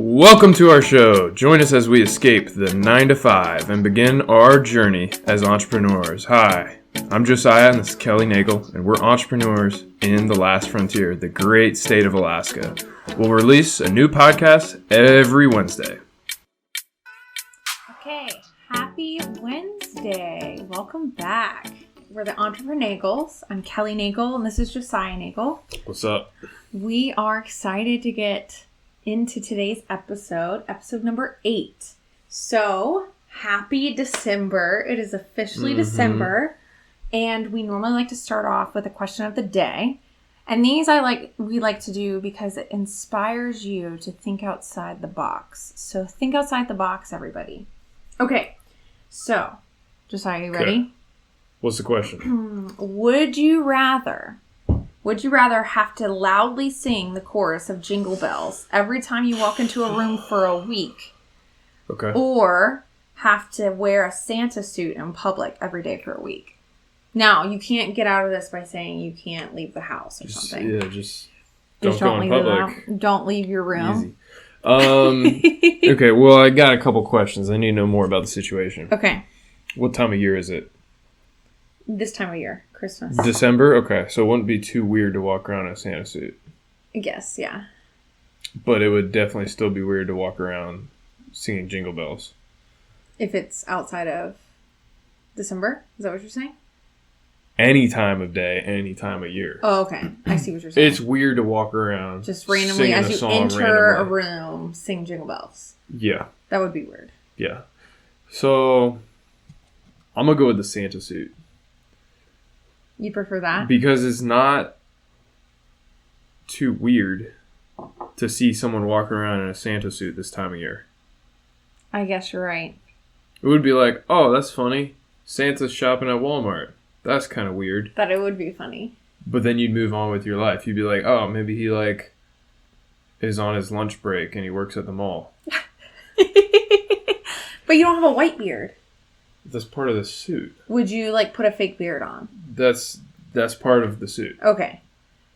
Welcome to our show. Join us as we escape the 9 to 5 and begin our journey as entrepreneurs. Hi, I'm Josiah and this is Kelly Nagel, and we're entrepreneurs in the last frontier, the great state of Alaska. We'll release a new podcast every Wednesday. Okay, happy Wednesday. Welcome back. We're the Entreprenagels. I'm Kelly Nagel and this is Josiah Nagel. What's up? We are excited to get into today's episode number 8. So, happy December. It is officially December, and we normally like to start off with a question of the day. And these we like to do because it inspires you to think outside the box. So, think outside the box, everybody. Okay. So, Josiah, are you ready? What's the question? Would you rather have to loudly sing the chorus of Jingle Bells every time you walk into a room for a week? Okay. Or have to wear a Santa suit in public every day for a week? Now, you can't get out of this by saying you can't leave the house or something. Yeah, just don't go in leave public. Don't leave your room. Easy. Okay, well, I got a couple questions. I need to know more about the situation. Okay. What time of year is it? This time of year. Christmas. December? Okay, so it wouldn't be too weird to walk around in a Santa suit. I guess, yeah. But it would definitely still be weird to walk around singing Jingle Bells. If it's outside of December? Is that what you're saying? Any time of day, any time of year. Oh, okay. I see what you're saying. It's weird to walk around just randomly as you enter a room, sing Jingle Bells. Yeah. That would be weird. Yeah. So, I'm going to go with the Santa suit. You prefer that? Because it's not too weird to see someone walking around in a Santa suit this time of year. I guess you're right. It would be like, oh, that's funny. Santa's shopping at Walmart. That's kind of weird. That it would be funny. But then you'd move on with your life. You'd be like, oh, maybe he is on his lunch break and he works at the mall. But you don't have a white beard. That's part of the suit. Would you put a fake beard on? That's part of the suit. Okay.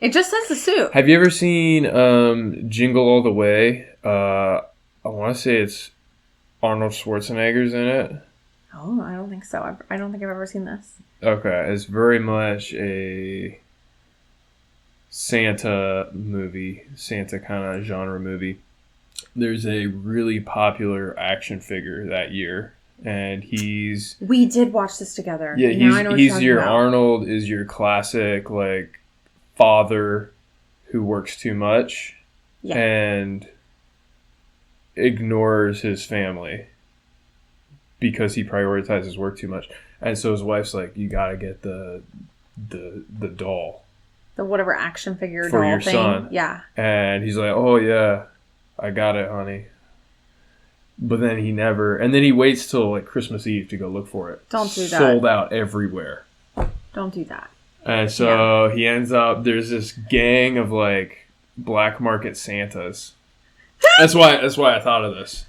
It just says the suit. Have you ever seen Jingle All the Way? I want to say it's Arnold Schwarzenegger's in it. Oh, I don't think so. I don't think I've ever seen this. Okay, it's very much a Santa movie, Santa kind of genre movie. There's a really popular action figure that year. And we did watch this together. Yeah, he's your about. Arnold is your classic father who works too much and ignores his family because he prioritizes work too much. And so his wife's like, you gotta get the doll, the whatever action figure for doll your thing. son. Yeah, and he's like, oh yeah, I got it, honey. But then he waits till Christmas Eve to go look for it. Don't do that. Sold out everywhere. Don't do that. And so he ends up, there's this gang of black market Santas. That's why I thought of this.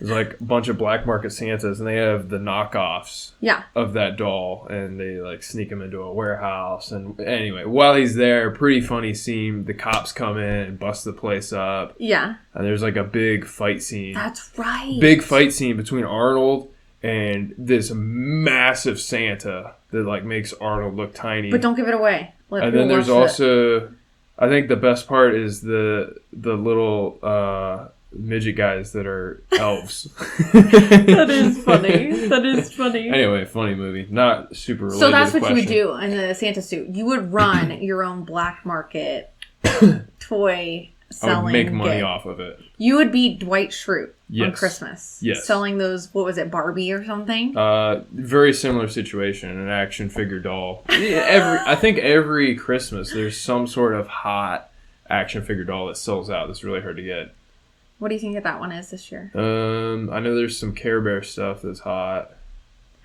There's a bunch of black market Santas and they have the knockoffs of that doll and they sneak him into a warehouse. And anyway, while he's there, pretty funny scene. The cops come in and bust the place up. Yeah. And there's a big fight scene. That's right. Big fight scene between Arnold and this massive Santa that makes Arnold look tiny. But don't give it away. And then there's also, I think the best part is the little midget guys that are elves. That is funny. Anyway, funny movie. Not super related. So that's what you would do in the Santa suit. You would run your own black market toy selling. I would make money off of it. You would be Dwight Schrute on Christmas. Yes. Selling those, what was it, Barbie or something? Very similar situation, an action figure doll. I think every Christmas there's some sort of hot action figure doll that sells out that's really hard to get. What do you think that one is this year? I know there's some Care Bear stuff that's hot.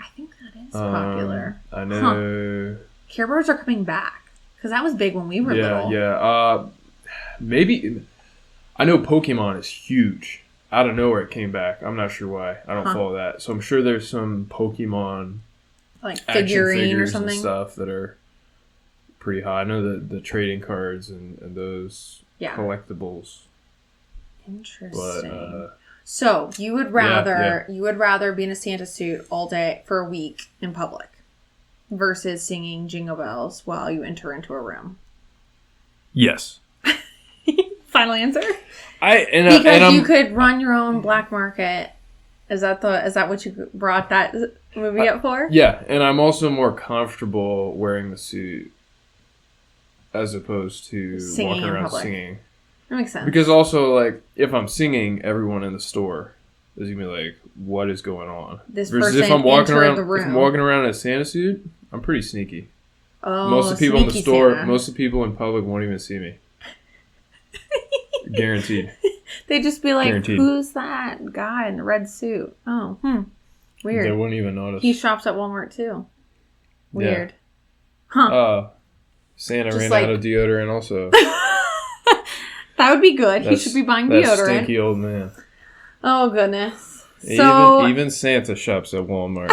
I think that is popular. I know. Care Bears are coming back. Because that was big when we were little. Yeah. Maybe. I know Pokemon is huge. Out of nowhere it came back. I'm not sure why. I don't follow that. So I'm sure there's some Pokemon figurine or something and stuff that are pretty hot. I know the trading cards and those collectibles. Interesting. But so you would rather be in a Santa suit all day for a week in public versus singing Jingle Bells while you enter into a room. yes. Final answer. Because you could run your own black market. Is that what you brought that movie up for? Yeah, and I'm also more comfortable wearing the suit as opposed to walking around singing. That makes sense. Because also, like, if I'm singing, everyone in the store is gonna be like, "What is going on?" This versus person if I'm walking around, the room. if I'm walking around in a Santa suit, I'm pretty sneaky. Oh, most of the people in the store, Santa. most of the people in public won't even see me. Guaranteed. They'd just be like, Guaranteed. "Who's that guy in the red suit?" Oh, weird. They wouldn't even notice. He shops at Walmart too. Weird. Yeah. Huh. Santa Just ran out of deodorant also. That would be good. He should be buying deodorant. That stinky old man. Oh, goodness. So Even Santa shops at Walmart.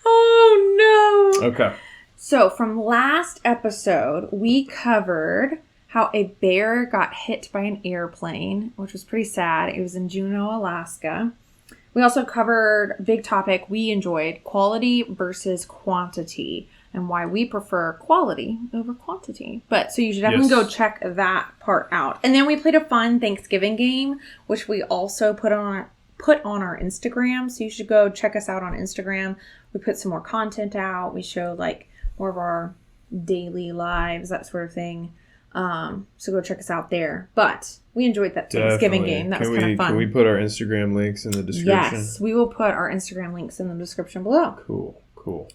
Oh, no. Okay. So, from last episode, we covered how a bear got hit by an airplane, which was pretty sad. It was in Juneau, Alaska. We also covered a big topic we enjoyed, quality versus quantity, and why we prefer quality over quantity. So you should definitely go check that part out. And then we played a fun Thanksgiving game, which we also put on our Instagram. So you should go check us out on Instagram. We put some more content out. We showed like more of our daily lives, that sort of thing. So go check us out there. But we enjoyed that Thanksgiving game. That was kind of fun. Can we put our Instagram links in the description? Yes, we will put our Instagram links in the description below. Cool.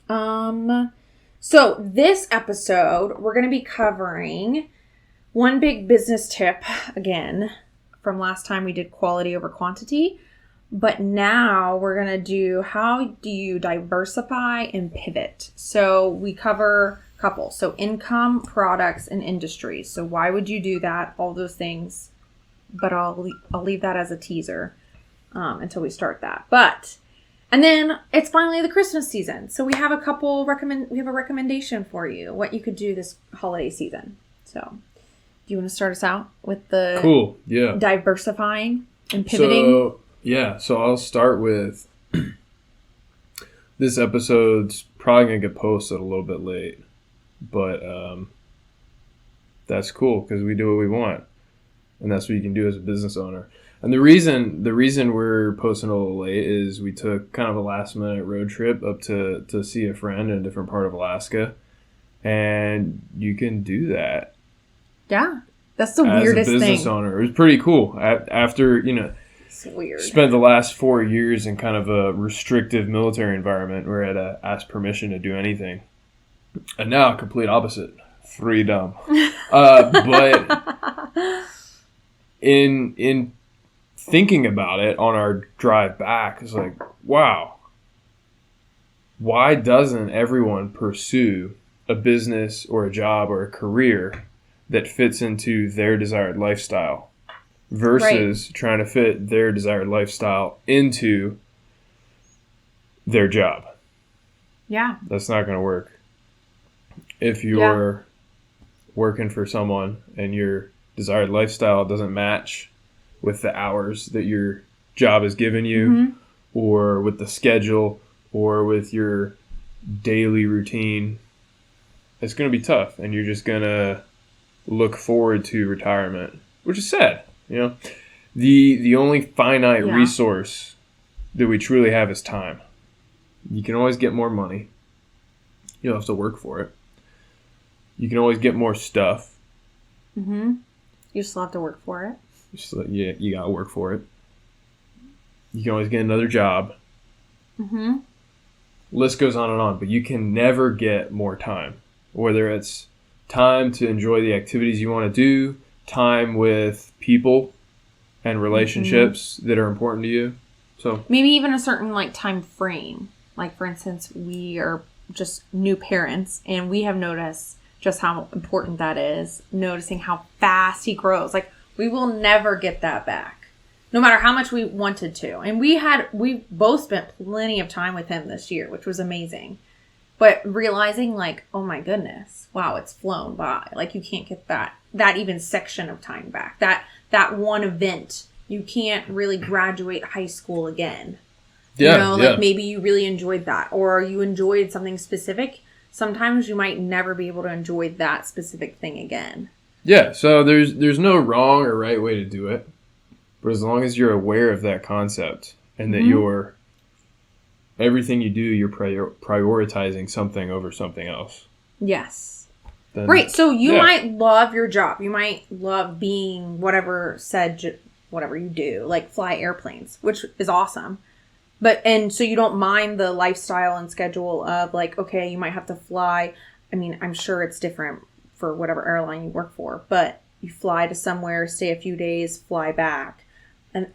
So this episode, we're going to be covering one big business tip again from last time we did quality over quantity. But now we're going to do how do you diversify and pivot. So we cover a couple. So income, products, and industries. So why would you do that? All those things. But I'll leave that as a teaser until we start that. And then it's finally the Christmas season. So we have we have a recommendation for you, what you could do this holiday season. So do you want to start us out with the diversifying and pivoting? So I'll start with this episode's probably going to get posted a little bit late, but that's cool because we do what we want, and that's what you can do as a business owner. And the reason we're posting a little late is we took kind of a last minute road trip up to see a friend in a different part of Alaska, and you can do that. Yeah, that's the weirdest thing. As a business owner, it was pretty cool. After it's weird. Spent the last 4 years in kind of a restrictive military environment where I had to ask permission to do anything, and now complete opposite, freedom. But in thinking about it on our drive back, it's like, wow, why doesn't everyone pursue a business or a job or a career that fits into their desired lifestyle versus trying to fit their desired lifestyle into their job? Yeah. That's not going to work. If you're working for someone and your desired lifestyle doesn't match with the hours that your job has given you, or with the schedule, or with your daily routine, it's going to be tough, and you're just going to look forward to retirement, which is sad. The only finite resource that we truly have is time. You can always get more money. You don't have to work for it. You can always get more stuff. You still have to work for it. You gotta work for it. You can always get another job. List goes on and on, but you can never get more time. Whether it's time to enjoy the activities you want to do, time with people and relationships that are important to you. So maybe even a certain time frame. Like, for instance, we are just new parents, and we have noticed just how important that is. Noticing how fast he grows. We will never get that back, no matter how much we wanted to. And we both spent plenty of time with him this year, which was amazing. But realizing like, oh my goodness, wow, it's flown by. Like you can't get that even section of time back. That one event, you can't really graduate high school again. Yeah, you know, like maybe you really enjoyed that, or you enjoyed something specific. Sometimes you might never be able to enjoy that specific thing again. Yeah, so there's no wrong or right way to do it. But as long as you're aware of that concept and that you're everything you do, you're prioritizing something over something else. Yes. Then, right. So you might love your job. You might love being whatever you do, like fly airplanes, which is awesome. And so you don't mind the lifestyle and schedule of like, okay, you might have to fly. I mean, I'm sure it's different for whatever airline you work for, but you fly to somewhere, stay a few days, fly back.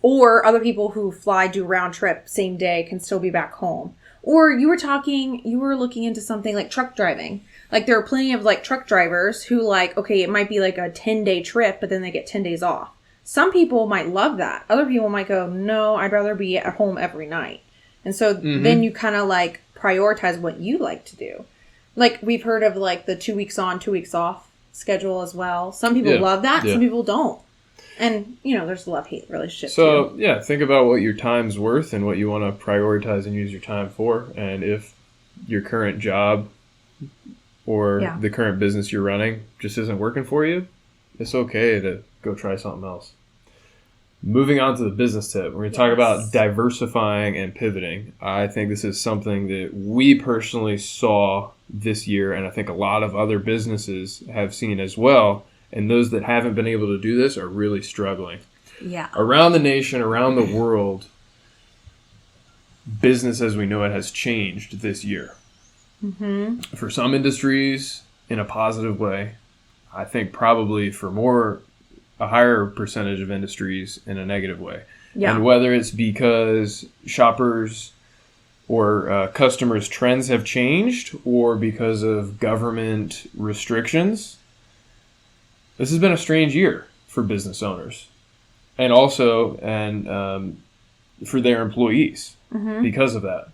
Or other people who fly, do round trip, same day, can still be back home. Or you were looking into something like truck driving. Like there are plenty of like truck drivers who like, okay, it might be like a 10-day trip, but then they get 10 days off. Some people might love that. Other people might go, no, I'd rather be at home every night. And so then you kind of like prioritize what you like to do. Like we've heard of like the 2 weeks on, 2 weeks off schedule as well. Some people love that. Yeah. Some people don't. And, there's a love-hate relationship, so, too. think about what your time's worth and what you want to prioritize and use your time for. And if your current job or the current business you're running just isn't working for you, it's okay to go try something else. Moving on to the business tip, we're going to talk about diversifying and pivoting. I think this is something that we personally saw this year, and I think a lot of other businesses have seen as well. And those that haven't been able to do this are really struggling. Yeah. Around the nation, around the world, business as we know it has changed this year. Mm-hmm. For some industries, in a positive way. I think probably for a higher percentage of industries in a negative way. Yeah. And whether it's because shoppers or customers' trends have changed or because of government restrictions, this has been a strange year for business owners and also for their employees because of that.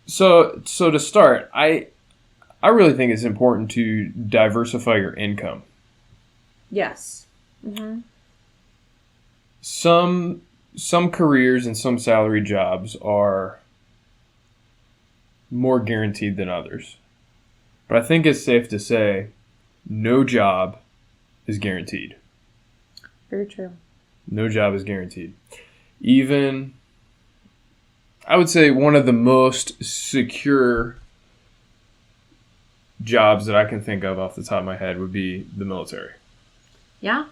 So to start, I really think it's important to diversify your income. Yes. Mm-hmm. Some careers and some salary jobs are more guaranteed than others. But I think it's safe to say no job is guaranteed. Very true. No job is guaranteed. Even, I would say one of the most secure jobs that I can think of off the top of my head would be the military. Yeah.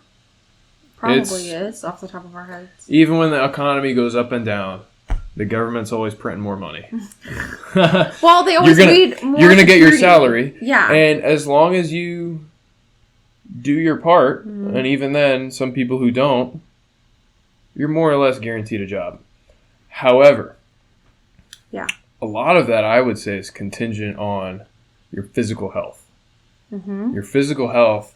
Probably is off the top of our heads. Even when the economy goes up and down, the government's always printing more money. Well, they always need more. You're going to get your salary. Yeah. And as long as you do your part, and even then, some people who don't, you're more or less guaranteed a job. However, a lot of that, I would say, is contingent on your physical health. Mm-hmm. Your physical health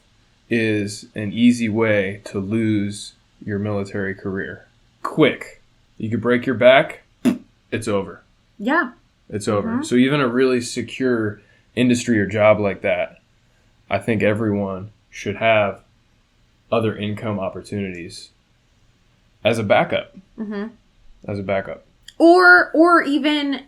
is an easy way to lose your military career. Quick. You could break your back, it's over. Yeah. It's over. So even a really secure industry or job like that, I think everyone should have other income opportunities as a backup. Mm-hmm. As a backup. Or even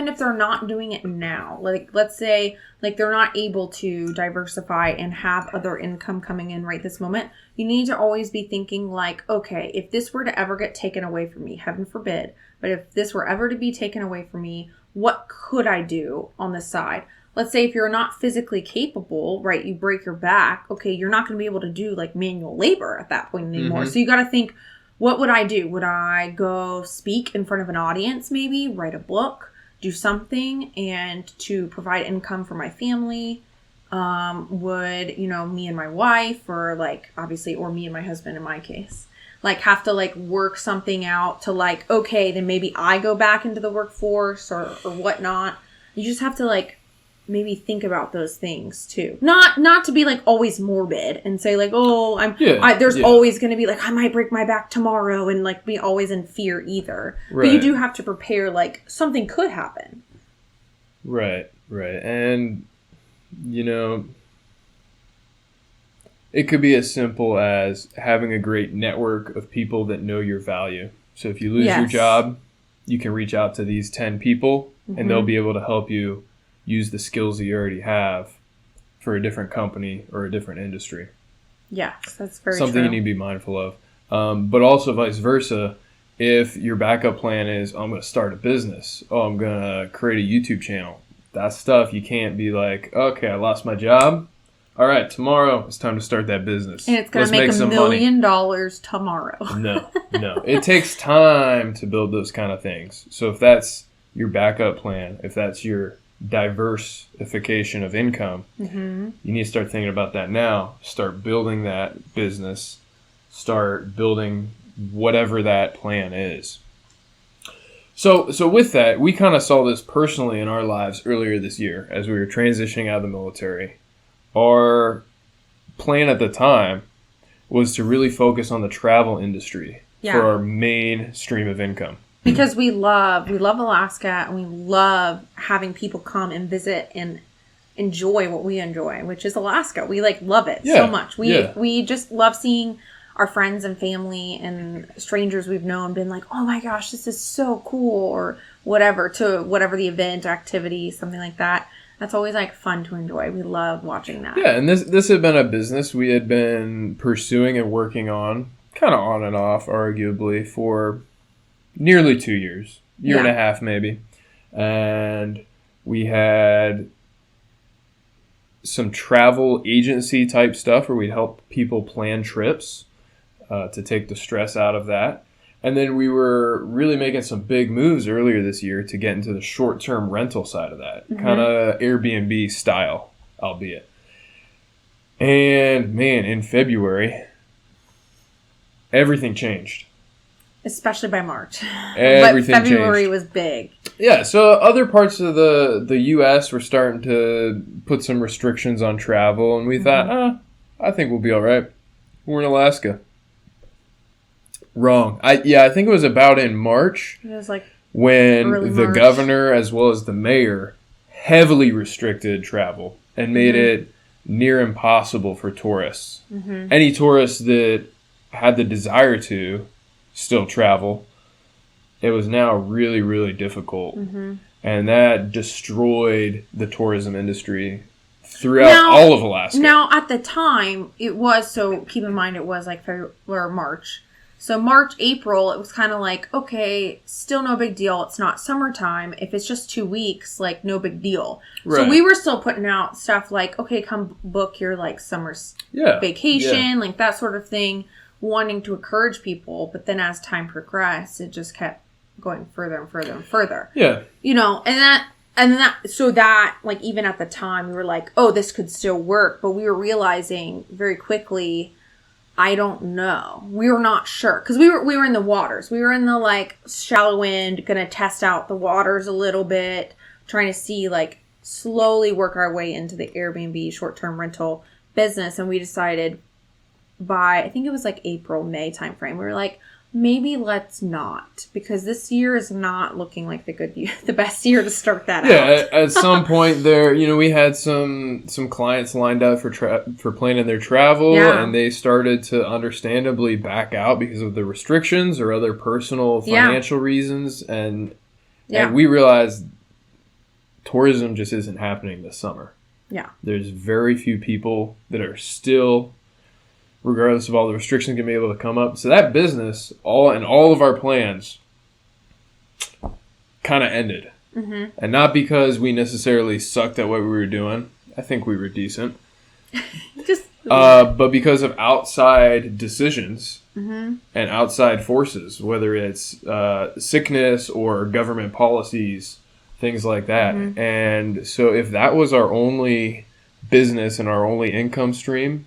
if they're not doing it now, like let's say like they're not able to diversify and have other income coming in right this moment, you need to always be thinking like, okay, if this were to ever get taken away from me, heaven forbid, but if this were ever to be taken away from me, what could I do on the side? Let's say if you're not physically capable, right, you break your back, okay, you're not going to be able to do like manual labor at that point anymore. So you got to think, what would I do? Would I go speak in front of an audience maybe, write a book, do something and to provide income for my family? Would, me and my wife or like obviously, or me and my husband in my case, like have to like work something out to like, okay, then maybe I go back into the workforce or whatnot. You just have to like maybe think about those things too. Not to be like always morbid and say like, oh, there's always going to be like, I might break my back tomorrow and like be always in fear either. Right. But you do have to prepare like something could happen. Right. And, you know, it could be as simple as having a great network of people that know your value. So if you lose your job, you can reach out to these 10 people and they'll be able to help you use the skills that you already have for a different company or a different industry. Yes, that's very Something true. you need to be mindful of. But also vice versa. If your backup plan is, I'm going to start a business. I'm going to create a YouTube channel. That stuff, you can't be like, okay, I lost my job. All right, tomorrow it's time to start that business. And it's going to make $1 million tomorrow. No. It takes time to build those kind of things. So if that's your backup plan, if that's your diversification of income, you need to start thinking about that now. Start building that business. Start building whatever that plan is. So with that, we kind of saw this personally in our lives earlier this year as we were transitioning out of the military. Our plan at the time was to really focus on the travel industry for our main stream of income. Because we love Alaska, and we love having people come and visit and enjoy what we enjoy, which is Alaska. We love it so much. We just love seeing our friends and family and strangers we've known been like, oh my gosh, this is so cool, or whatever the event, activity, something like that. That's always fun to enjoy. We love watching that. Yeah, and this had been a business we had been pursuing and working on, kind of on and off, arguably, for nearly 2 years, year and a half maybe. And we had some travel agency type stuff where we'd help people plan trips to take the stress out of that. And then we were really making some big moves earlier this year to get into the short-term rental side of that, kind of Airbnb style, albeit. And man, in February, everything changed. Especially by March. Everything but February changed. was big. Yeah, so other parts of the U.S. were starting to put some restrictions on travel, and we thought, I think we'll be all right. We're in Alaska. Wrong. I think it was about in March. It was when the governor as well as the mayor heavily restricted travel and made it near impossible for tourists. Any tourists that had the desire to still travel, it was now really, really difficult. And that destroyed the tourism industry throughout all of Alaska. Now, at the time, it was, so keep in mind it was February or March. So March, April, it was kind of okay, still no big deal. It's not summertime. If it's just 2 weeks, no big deal. Right. So we were still putting out stuff okay, come book your summer vacation, that sort of thing, wanting to encourage people. But then as time progressed, it just kept going further and further and further. Yeah. So that even at the time, we were oh, this could still work. But we were realizing very quickly, I don't know. We were not sure because we were in the waters. We were in the shallow end, gonna test out the waters a little bit, trying to see slowly work our way into the Airbnb short-term rental business. And we decided by I think it was April, May timeframe. We were maybe let's not, because this year is not looking like the best year to start that out. Yeah, at some point there, we had some clients lined up for planning their travel, and they started to understandably back out because of the restrictions or other personal financial reasons, and we realized tourism just isn't happening this summer. Yeah. There's very few people that are still, regardless of all the restrictions, going to be able to come up. So that business, all of our plans, kind of ended. And not because we necessarily sucked at what we were doing. I think we were decent. But because of outside decisions and outside forces, whether it's sickness or government policies, things like that. And so if that was our only business and our only income stream,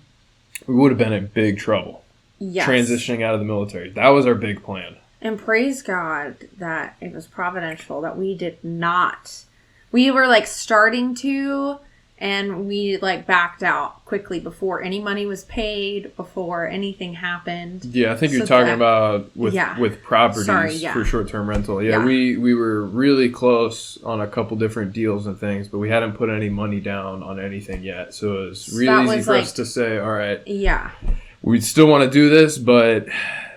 we would have been in big trouble. Yes. Transitioning out of the military. That was our big plan. And praise God that it was providential that we did not. We were starting to, And we like backed out quickly before any money was paid, before anything happened. Yeah, I think you're talking about with properties for short-term rental. Yeah, we were really close on a couple different deals and things, but we hadn't put any money down on anything yet. So it was really easy for us to say, all right, we still want to do this, but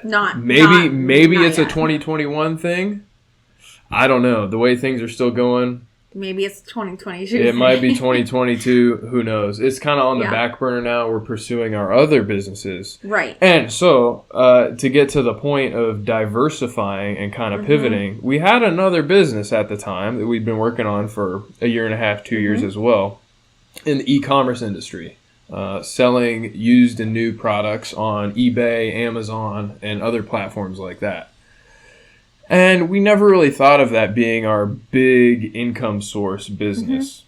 maybe it's a 2021 thing. I don't know. The way things are still going. Maybe it's 2022. It might be 2022. Who knows? It's kind of on the back burner now. We're pursuing our other businesses. Right. And so, to get to the point of diversifying and kind of pivoting, we had another business at the time that we'd been working on for a year and a half, 2 years as well, in the e-commerce industry, selling used and new products on eBay, Amazon, and other platforms like that. And we never really thought of that being our big income source business.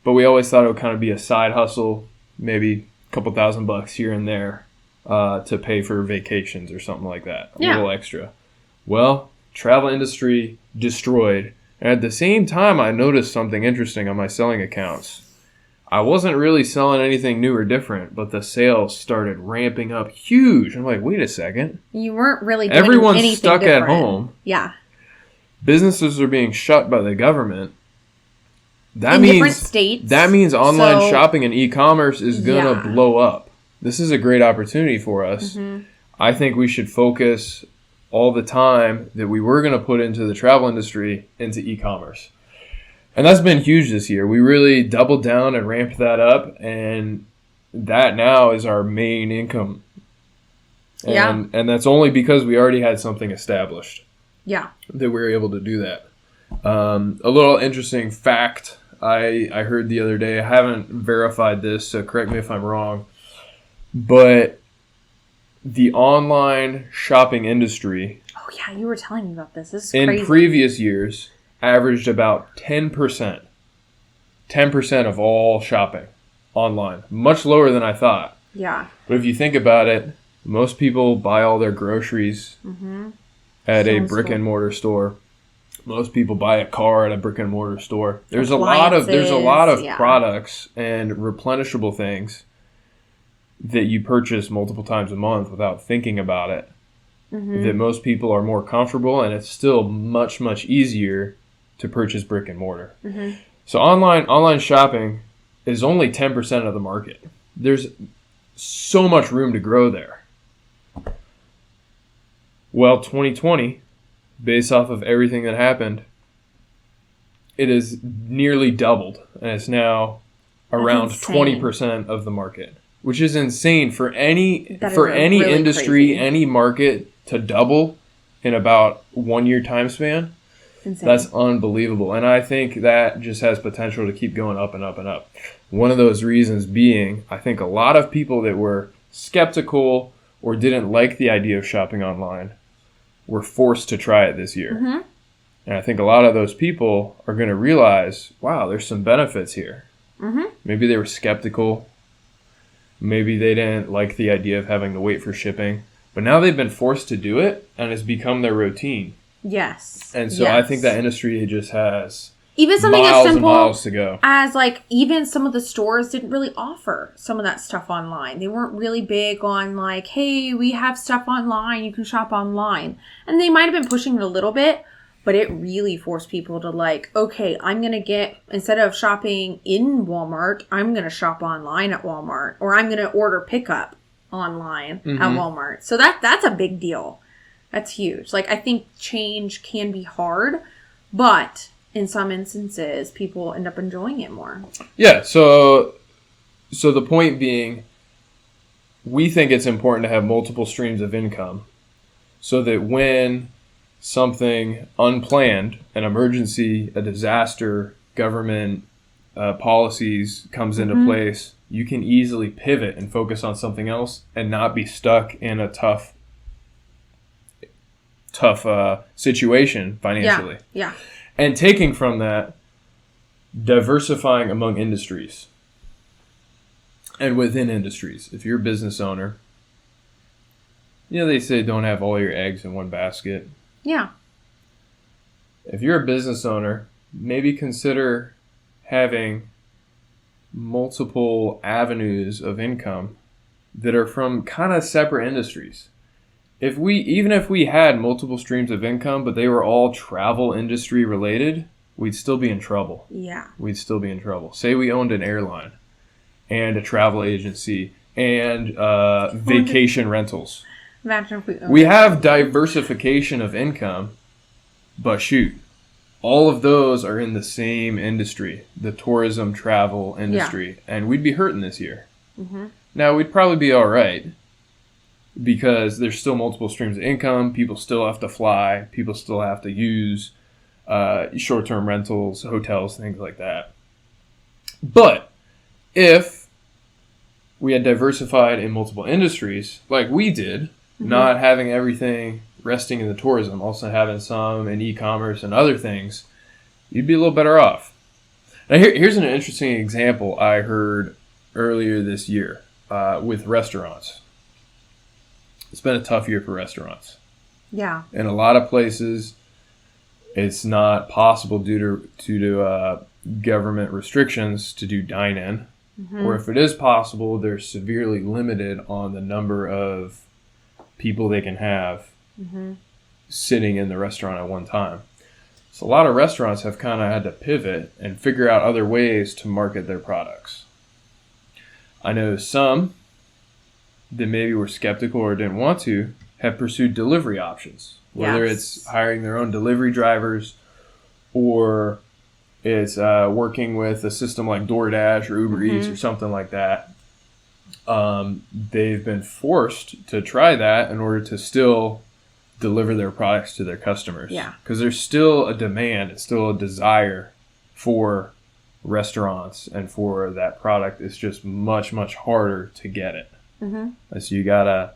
But we always thought it would kind of be a side hustle, maybe a couple $1,000 here and there to pay for vacations or something like that. A little extra. Well, travel industry destroyed. And at the same time, I noticed something interesting on my selling accounts. I wasn't really selling anything new or different, but the sales started ramping up huge. I'm like, wait a second. You weren't really doing Everyone's anything stuck different. at home. Yeah. Businesses are being shut by the government. In different states. That means online shopping and e-commerce is going to blow up. This is a great opportunity for us. I think we should focus all the time that we were going to put into the travel industry into e-commerce. And that's been huge this year. We really doubled down and ramped that up, and that now is our main income. And that's only because we already had something established. Yeah. That we were able to do that. A little interesting fact I heard the other day. I haven't verified this, so correct me if I'm wrong. But the online shopping industry... Oh, yeah, you were telling me about this. This is crazy. In previous years... averaged about 10%. 10% of all shopping online. Much lower than I thought. Yeah. But if you think about it, most people buy all their groceries at a brick and mortar store. Most people buy a car at a brick and mortar store. There's a lot of products and replenishable things that you purchase multiple times a month without thinking about it. That most people are more comfortable, and it's still much, much easier to purchase brick and mortar. So online shopping is only 10% of the market. There's so much room to grow there. Well, 2020, based off of everything that happened, it is nearly doubled, and it's now around 20% of the market, which is insane for any really industry, crazy. Any market to double in about 1 year time span. Insane. That's unbelievable. And I think that just has potential to keep going up and up and up. One of those reasons being, I think a lot of people that were skeptical or didn't like the idea of shopping online were forced to try it this year. And I think a lot of those people are going to realize, wow, there's some benefits here. Maybe they were skeptical. Maybe they didn't like the idea of having to wait for shipping. But now they've been forced to do it, and it's become their routine. Yes. And so I think that industry just has even something as simple to go. As like even some of the stores didn't really offer some of that stuff online. They weren't really big on like, hey, we have stuff online, you can shop online. And they might have been pushing it a little bit, but it really forced people to like, okay, I'm going to get, instead of shopping in Walmart, I'm going to shop online at Walmart, or I'm going to order pickup online at Walmart. So that's a big deal. That's huge. Like, I think change can be hard, but in some instances, people end up enjoying it more. Yeah. So the point being, we think it's important to have multiple streams of income so that when something unplanned, an emergency, a disaster, government policies comes into place, you can easily pivot and focus on something else and not be stuck in a tough situation financially. Yeah. And taking from that, diversifying among industries and within industries. If you're a business owner, they say don't have all your eggs in one basket. Yeah. If you're a business owner, maybe consider having multiple avenues of income that are from kind of separate industries. Even if we had multiple streams of income, but they were all travel industry related, we'd still be in trouble. Yeah. We'd still be in trouble. Say we owned an airline and a travel agency and vacation rentals. Imagine if we owned We have diversification of income, but shoot, all of those are in the same industry, the tourism travel industry, and we'd be hurting this year. Mm-hmm. Now, we'd probably be all right because there's still multiple streams of income. People still have to fly. People still have to use short-term rentals, hotels, things like that. But if we had diversified in multiple industries like we did, not having everything resting in the tourism, also having some in e-commerce and other things, you'd be a little better off. Now, here's an interesting example I heard earlier this year with restaurants. It's been a tough year for restaurants. Yeah. In a lot of places, it's not possible due to government restrictions to do dine-in. Mm-hmm. Or if it is possible, they're severely limited on the number of people they can have sitting in the restaurant at one time. So a lot of restaurants have kind of had to pivot and figure out other ways to market their products. I know some that maybe were skeptical or didn't want to have pursued delivery options, whether it's hiring their own delivery drivers or it's working with a system like DoorDash or Uber Eats or something like that. They've been forced to try that in order to still deliver their products to their customers. Yeah. Because there's still a demand, it's still a desire for restaurants and for that product. It's just much, much harder to get it. Mm-hmm. So you gotta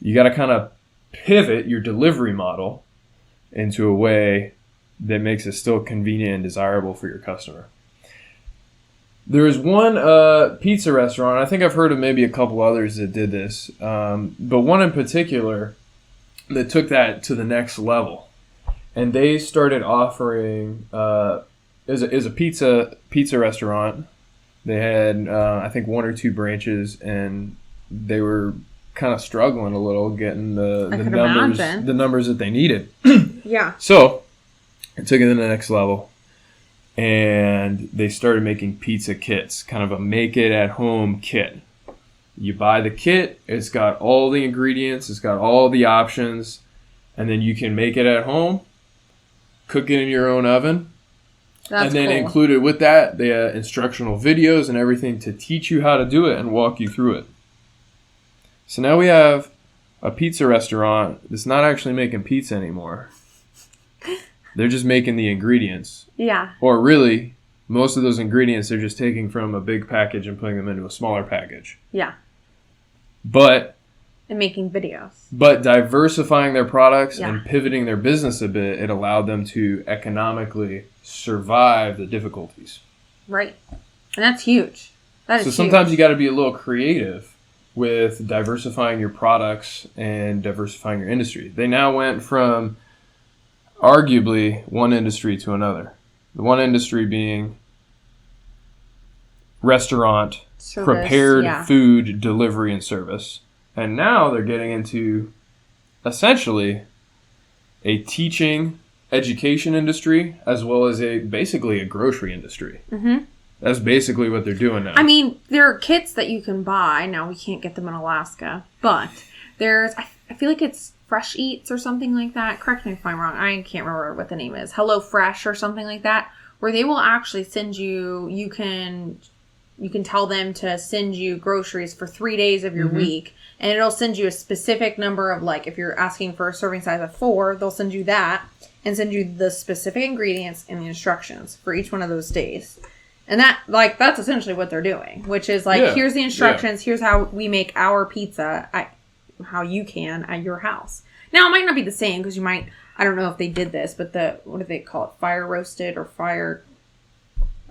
kind of pivot your delivery model into a way that makes it still convenient and desirable for your customer. There is one pizza restaurant, I think I've heard of maybe a couple others that did this, but one in particular that took that to the next level. And they started offering, is a pizza restaurant. They had, I think, 1 or 2 branches, and they were kind of struggling a little getting the numbers that they needed. Yeah. So I took it to the next level. And they started making pizza kits, kind of a make-it-at-home kit. You buy the kit, it's got all the ingredients, it's got all the options, and then you can make it at home, cook it in your own oven, and then included with that, they have instructional videos and everything to teach you how to do it and walk you through it. So now we have a pizza restaurant that's not actually making pizza anymore. They're just making the ingredients. Yeah. Or really, most of those ingredients they're just taking from a big package and putting them into a smaller package. Yeah. And making videos. But diversifying their products and pivoting their business a bit, it allowed them to economically survive the difficulties. Right. And that's huge. So sometimes you got to be a little creative with diversifying your products and diversifying your industry. They now went from arguably one industry to another. The one industry being restaurant, service, prepared food delivery and service. And now they're getting into essentially a teaching education industry as well as basically a grocery industry. Mm-hmm. That's basically what they're doing now. I mean, there are kits that you can buy. Now, we can't get them in Alaska, but there's, I feel like it's Fresh Eats or something like that. Correct me if I'm wrong. I can't remember what the name is. Hello Fresh or something like that, where they will actually send you, you can tell them to send you groceries for 3 days of your week, and it'll send you a specific number of, like, if you're asking for a serving size of 4, they'll send you that and send you the specific ingredients and the instructions for each one of those days. And that's essentially what they're doing, which is like, here's the instructions, here's how we make our pizza, how you can at your house. Now, it might not be the same because you might, I don't know if they did this, but what do they call it? Fire roasted or fire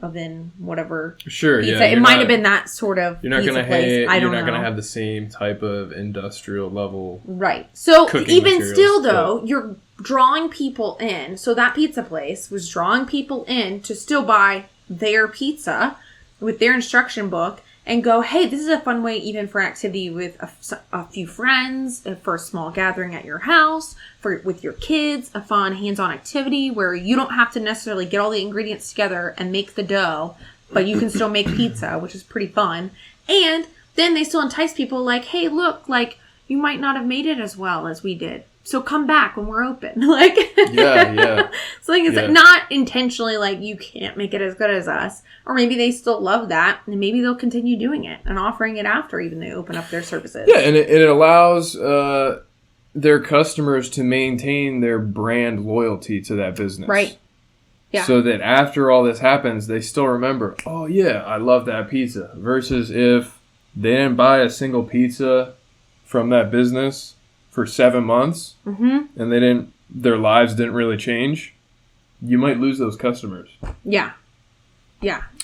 oven, whatever. Sure, pizza. Yeah. It might have been that sort of You're not going to have the same type of industrial level. Right. So even still, though, you're drawing people in. So that pizza place was drawing people in to still buy their pizza, with their instruction book and go, hey, this is a fun way even for activity with a few friends, for a small gathering at your house, with your kids, a fun hands-on activity where you don't have to necessarily get all the ingredients together and make the dough, but you can still make pizza, which is pretty fun. And then they still entice people like, hey, look, like, you might not have made it as well as we did. So come back when we're open. Like, yeah. So it's like not intentionally like you can't make it as good as us. Or maybe they still love that and maybe they'll continue doing it and offering it after even they open up their services. Yeah, and it allows their customers to maintain their brand loyalty to that business. Right. Yeah. So that after all this happens, they still remember, oh yeah, I love that pizza. Versus if they didn't buy a single pizza from that business for 7 months, and their lives didn't really change, you might lose those customers. Yeah.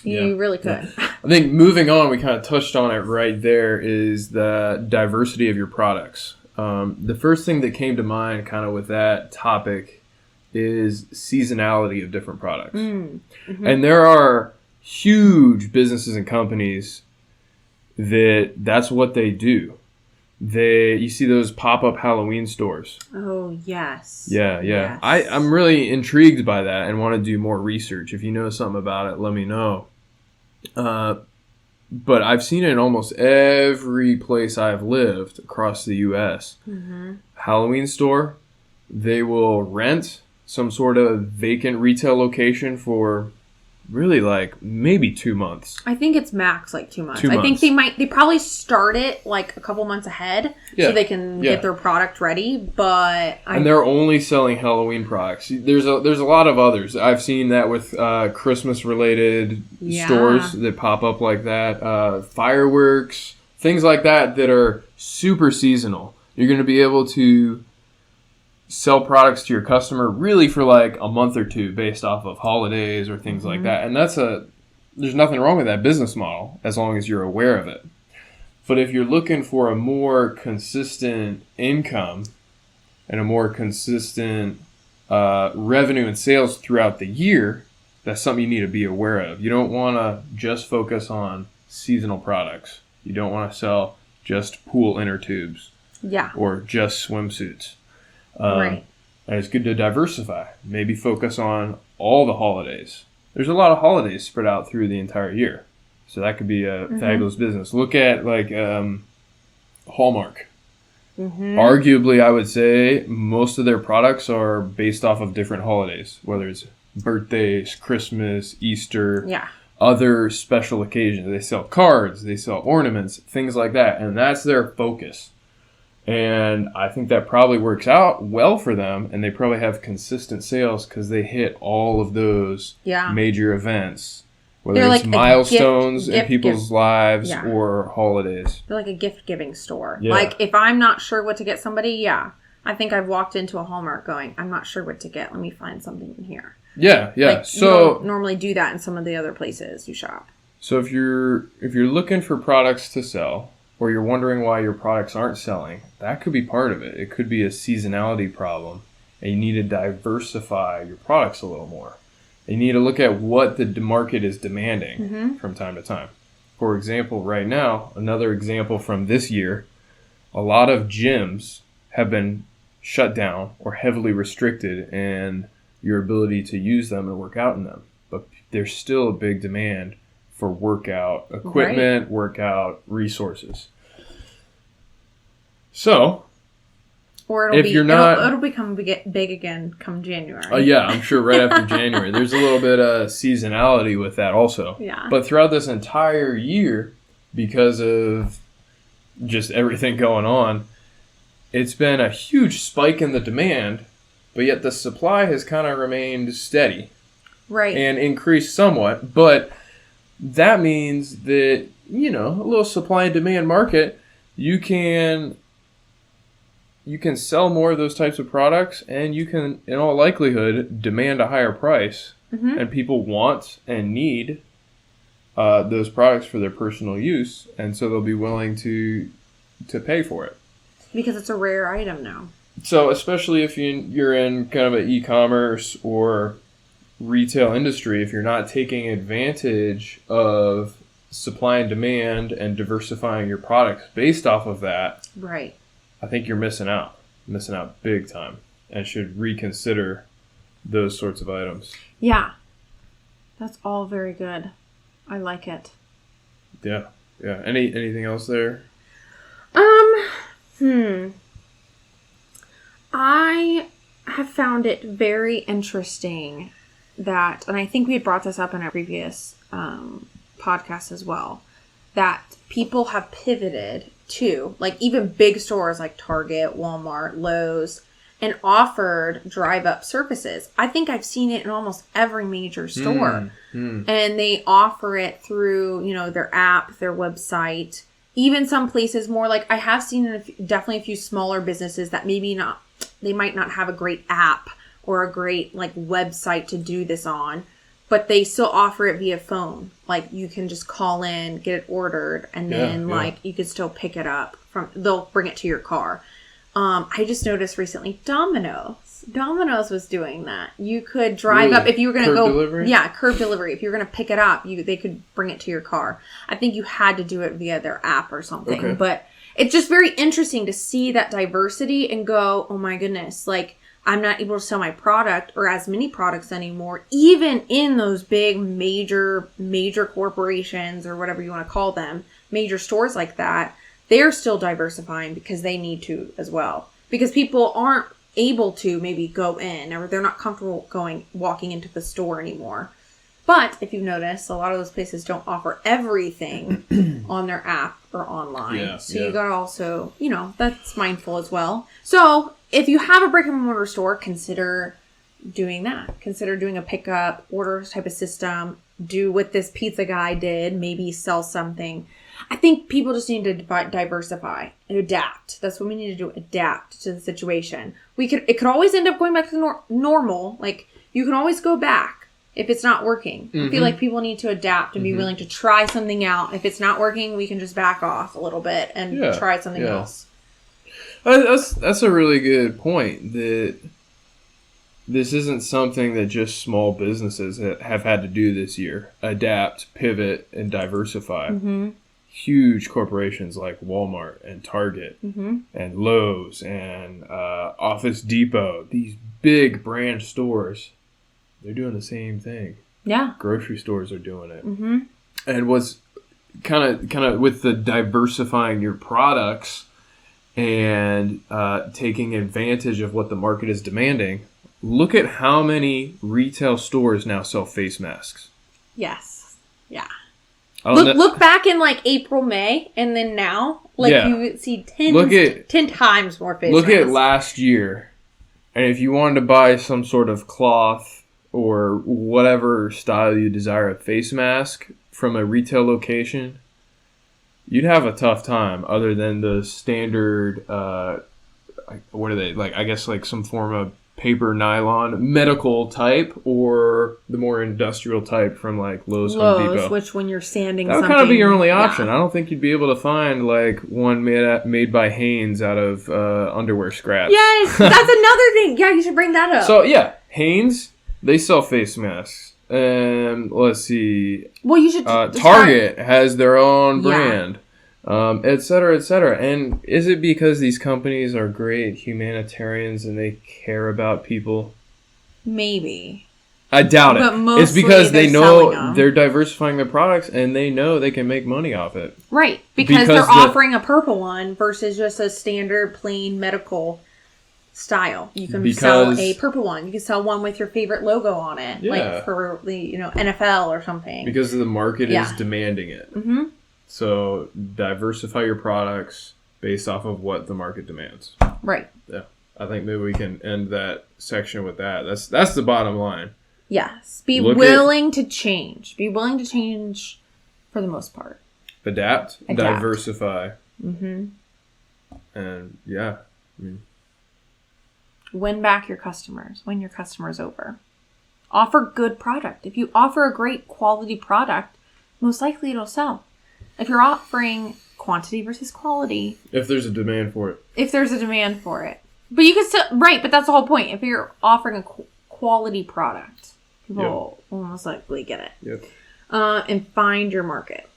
You really could. Yeah. I think moving on, we kind of touched on it right there, is the diversity of your products. The first thing that came to mind kind of with that topic is seasonality of different products. And there are huge businesses and companies that's what they do. You see those pop-up Halloween stores. Oh, yes. Yeah. Yes. I'm really intrigued by that and want to do more research. If you know something about it, let me know. But I've seen it in almost every place I've lived across the U.S. Halloween store, they will rent some sort of vacant retail location for really like maybe 2 months. I think it's max like 2 months. 2 months. I think they probably start it like a couple months ahead so they can get their product ready. And they're only selling Halloween products. There's a lot of others. I've seen that with Christmas related stores that pop up like that. Fireworks, things like that are super seasonal. You're going to be able to sell products to your customer really for like a month or two based off of holidays or things like that. And there's nothing wrong with that business model as long as you're aware of it. But if you're looking for a more consistent income and a more consistent revenue and sales throughout the year, that's something you need to be aware of. You don't want to just focus on seasonal products. You don't want to sell just pool inner tubes or just swimsuits. Right. And it's good to diversify. Maybe focus on all the holidays. There's a lot of holidays spread out through the entire year. So that could be a fabulous business. Look at like Hallmark. Arguably, I would say most of their products are based off of different holidays, whether it's birthdays, Christmas, Easter, other special occasions. They sell cards, they sell ornaments, things like that. And that's their focus. And I think that probably works out well for them, and they probably have consistent sales because they hit all of those major events, whether it's like milestones in people's lives or holidays. They're like a gift-giving store. Yeah. Like, if I'm not sure what to get somebody, I think I've walked into a Hallmark going, I'm not sure what to get. Let me find something in here. Yeah. Like, So you don't normally do that in some of the other places you shop. So if you're looking for products to sell, or you're wondering why your products aren't selling, that could be part of it. It could be a seasonality problem, and you need to diversify your products a little more. And you need to look at what the market is demanding from time to time. For example, right now, another example from this year, a lot of gyms have been shut down or heavily restricted in your ability to use them and work out in them. But there's still a big demand for workout equipment, workout resources. So, or it'll become big again come January. I'm sure right after January. There's a little bit of seasonality with that also. Yeah. But throughout this entire year, because of just everything going on, it's been a huge spike in the demand, but yet the supply has kind of remained steady. Right. And increased somewhat, but that means that, a little supply and demand market, you can sell more of those types of products, and you can, in all likelihood, demand a higher price. And people want and need those products for their personal use, and so they'll be willing to pay for it. Because it's a rare item now. So especially if you're in kind of an e-commerce or retail industry, if you're not taking advantage of supply and demand and diversifying your products based off of that, Right. I think you're missing out big time, and should reconsider those sorts of items. Yeah. That's all very good. I like it. Yeah. Anything else there? I have found it very interesting that, and I think we had brought this up in our previous podcast as well, that people have pivoted to, like, even big stores like Target, Walmart, Lowe's, and offered drive-up services. I think I've seen it in almost every major store. And they offer it through, their app, their website. Even some places more, like, I have seen definitely a few smaller businesses that they might not have a great app or a great, like, website to do this on, but they still offer it via phone. Like, you can just call in, get it ordered, and then like, you can still pick it up they'll bring it to your car. I just noticed recently Domino's was doing that. You could drive up if you were going to go delivery? Yeah, curb delivery. If you were going to pick it up, they could bring it to your car. I think you had to do it via their app or something. Okay. But it's just very interesting to see that diversity and go, oh my goodness, like, I'm not able to sell my product or as many products anymore, even in those big major corporations or whatever you want to call them, major stores like that. They're still diversifying because they need to as well. Because people aren't able to maybe go in, or they're not comfortable walking into the store anymore. But if you've noticed, a lot of those places don't offer everything on their app or online. You gotta also, that's mindful as well. So if you have a brick and mortar store, consider doing that. Consider doing a pickup order type of system. Do what this pizza guy did. Maybe sell something. I think people just need to diversify and adapt. That's what we need to do. Adapt to the situation. It could always end up going back to normal. Like, you can always go back if it's not working. I feel like people need to adapt and be willing to try something out. If it's not working, we can just back off a little bit and try something else. That's a really good point, that this isn't something that just small businesses have had to do this year. Adapt, pivot, and diversify. Huge corporations like Walmart and Target and Lowe's and Office Depot, these big brand stores, they're doing the same thing. Yeah. Grocery stores are doing it. And what's kind of with the diversifying your products and taking advantage of what the market is demanding, look at how many retail stores now sell face masks. Yes. Yeah. Look back in like April, May, and then now, you would see 10 times more face masks. Look at last year, and if you wanted to buy some sort of cloth or whatever style you desire a face mask from a retail location, you'd have a tough time other than the standard, what are they, like, I guess like some form of paper nylon medical type, or the more industrial type from like Lowe's, Home Depot. Which when you're sanding that would kind of be your only option. I don't think you'd be able to find like one made by Hanes out of underwear scraps. Yes, that's another thing. Yeah, you should bring that up. So yeah, Hanes, they sell face masks. And let's see. Well, you should. Target has their own brand. Et cetera, et cetera. And is it because these companies are great humanitarians and they care about people? Maybe. I doubt it. But it's because they know they're diversifying their products and they know they can make money off it. Right. Because they're offering a purple one versus just a standard plain medical style. You can sell a purple one. You can sell one with your favorite logo on it. Like for the NFL or something. Because the market is demanding it. So diversify your products based off of what the market demands. Right. Yeah. I think maybe we can end that section with that. That's the bottom line. Yes. Be willing to change. Be willing to change for the most part. Adapt. Diversify. And win back your customers. Win your customers over. Offer good product. If you offer a great quality product, most likely it'll sell. If you're offering quantity versus quality. If there's a demand for it. But you can still, right, but that's the whole point. If you're offering a quality product, people will most likely get it. And find your market.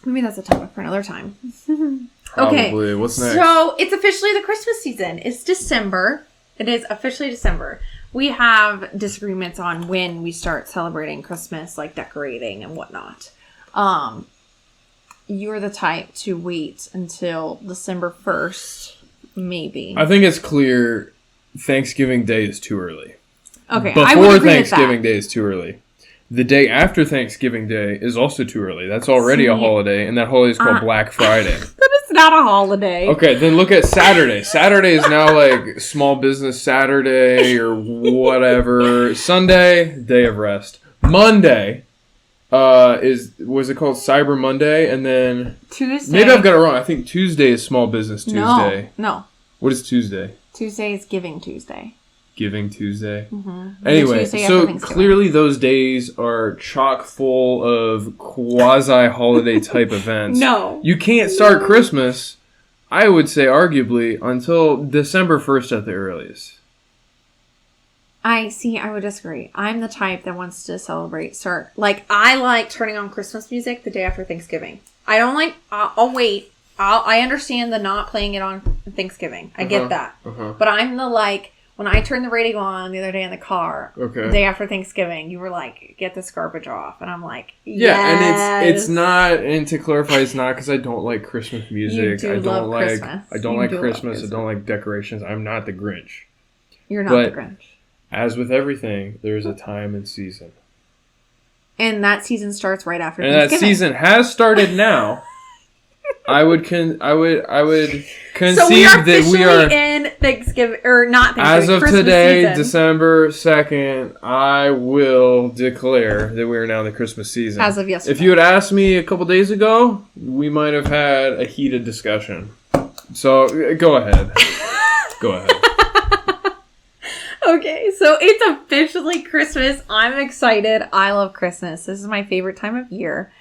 Maybe that's a topic for another time. Probably. Okay. What's next? So it's officially the Christmas season. It's December. It is officially December. We have disagreements on when we start celebrating Christmas, like decorating and whatnot. You're the type to wait until December 1st, maybe. I think it's clear Thanksgiving Day is too early. Okay, Before I would agree Thanksgiving with that. Day is too early. The day after Thanksgiving Day is also too early. That's already a holiday, and that holiday is called Black Friday. That is not a holiday. Okay, then look at Saturday. Saturday is now like Small Business Saturday or whatever. Sunday, day of rest. Monday was it called Cyber Monday? And then Tuesday. maybe I've got it wrong. I think Tuesday is Small Business Tuesday. No. What is Tuesday? Tuesday is Giving Tuesday. Giving Tuesday. Mm-hmm. Anyway, so clearly those days are chock full of quasi-holiday type events. No. You can't start Christmas, I would say arguably, until December 1st at the earliest. I would disagree. I'm the type that wants to I like turning on Christmas music the day after Thanksgiving. I don't like, I'll wait. I understand the not playing it on Thanksgiving. I get that. But I'm the when I turned the radio on the other day in the car, the day after Thanksgiving, you were like, get this garbage off. And I'm like, yes. Yeah, and it's not, and to clarify, it's not because I don't like Christmas music. I don't like Christmas. I don't like Christmas. I don't like decorations. I'm not the Grinch. You're not the Grinch. As with everything, there's a time and season. And that season starts right after Thanksgiving. And that season has started now. I would conceive that we are in Thanksgiving, or not Thanksgiving, as of Christmas today, season. December 2nd, I will declare that we are now in the Christmas season. As of yesterday. If you had asked me a couple days ago, we might have had a heated discussion. So, go ahead. Go ahead. Okay, so it's officially Christmas. I'm excited. I love Christmas. This is my favorite time of year,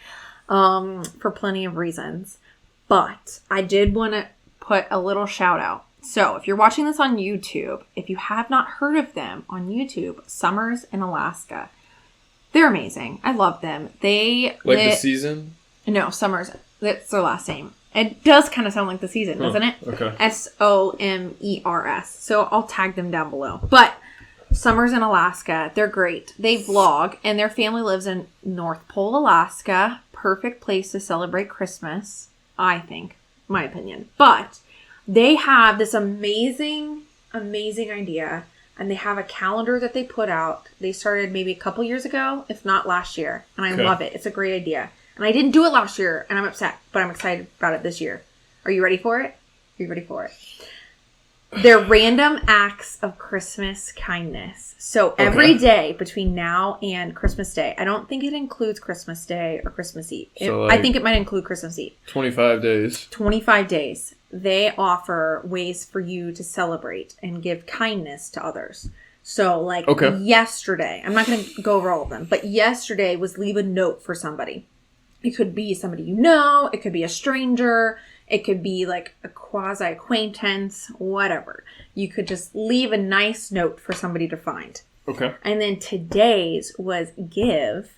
for plenty of reasons. But I did want to put a little shout out. So if you're watching this on YouTube, if you have not heard of them on YouTube, Summers in Alaska, they're amazing. I love them. They the season? No, Summers. That's their last name. It does kind of sound like the season, doesn't it? Okay. SOMERS. So I'll tag them down below. But Summers in Alaska, they're great. They vlog, and their family lives in North Pole, Alaska. Perfect place to celebrate Christmas, I think, my opinion. But they have this amazing idea, and they have a calendar that they put out. They started maybe a couple years ago, if not last year, and I love it. It's a great idea. And I didn't do it last year, and I'm upset, but I'm excited about it this year. Are you ready for it? Are you ready for it? They're random acts of Christmas kindness. So every day between now and Christmas Day, I don't think it includes Christmas Day or Christmas Eve. I think it might include Christmas Eve. 25 days. 25 days. They offer ways for you to celebrate and give kindness to others. So yesterday, I'm not going to go over all of them, but yesterday was leave a note for somebody. It could be somebody you know. It could be a stranger. It could be like a quasi-acquaintance, whatever. You could just leave a nice note for somebody to find. Okay. And then today's was give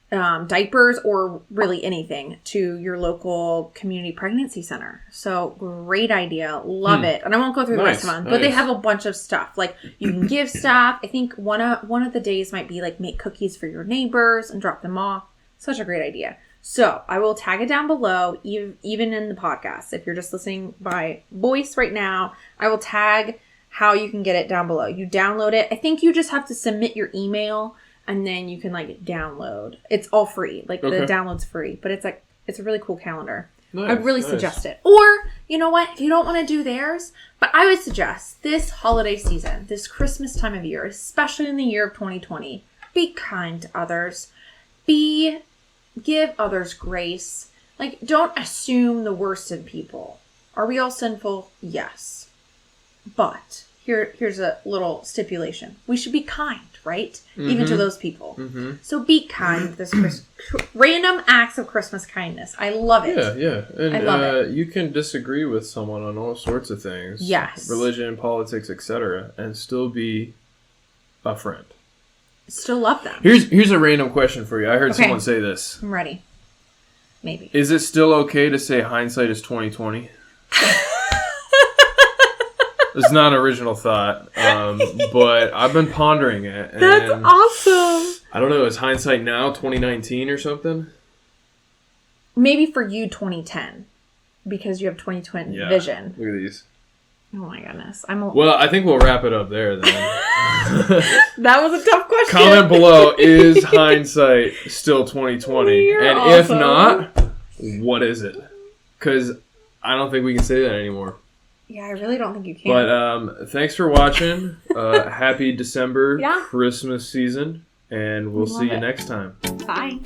diapers or really anything to your local community pregnancy center. So great idea. Love it. And I won't go through the rest of them, but they have a bunch of stuff. Like you can give stuff. I think one of the days might be like make cookies for your neighbors and drop them off. Such a great idea. So I will tag it down below, even in the podcast. If you're just listening by voice right now, I will tag how you can get it down below. You download it. I think you just have to submit your email and then you can download. It's all free. The download's free, but it's a really cool calendar. Nice, I'd really suggest it. Or, you know what? If you don't want to do theirs, but I would suggest this holiday season, this Christmas time of year, especially in the year of 2020, be kind to others. Give others grace. Don't assume the worst in people. Are we all sinful? Yes. But here's a little stipulation. We should be kind, right? Mm-hmm. Even to those people. Mm-hmm. So be kind this random acts of Christmas kindness. I love it. Yeah. And I love it. You can disagree with someone on all sorts of things. Yes. Religion, politics, etc. and still be a friend. Still love them. Here's a random question for you. I heard someone say this. I'm ready. Maybe. Is it still okay to say hindsight is 2020? It's not an original thought, but I've been pondering it. And That's awesome. I don't know. Is hindsight now 2019 or something? Maybe for you, 2010, because you have 2020 vision. Look at these. Oh my goodness! Well, I think we'll wrap it up there then. That was a tough question. Comment below: is hindsight still 2020? You're and awesome. if not, what is it? Because I don't think we can say that anymore. Yeah, I really don't think you can. But thanks for watching. Happy December Yeah. Christmas season, and we'll see you next time. Bye.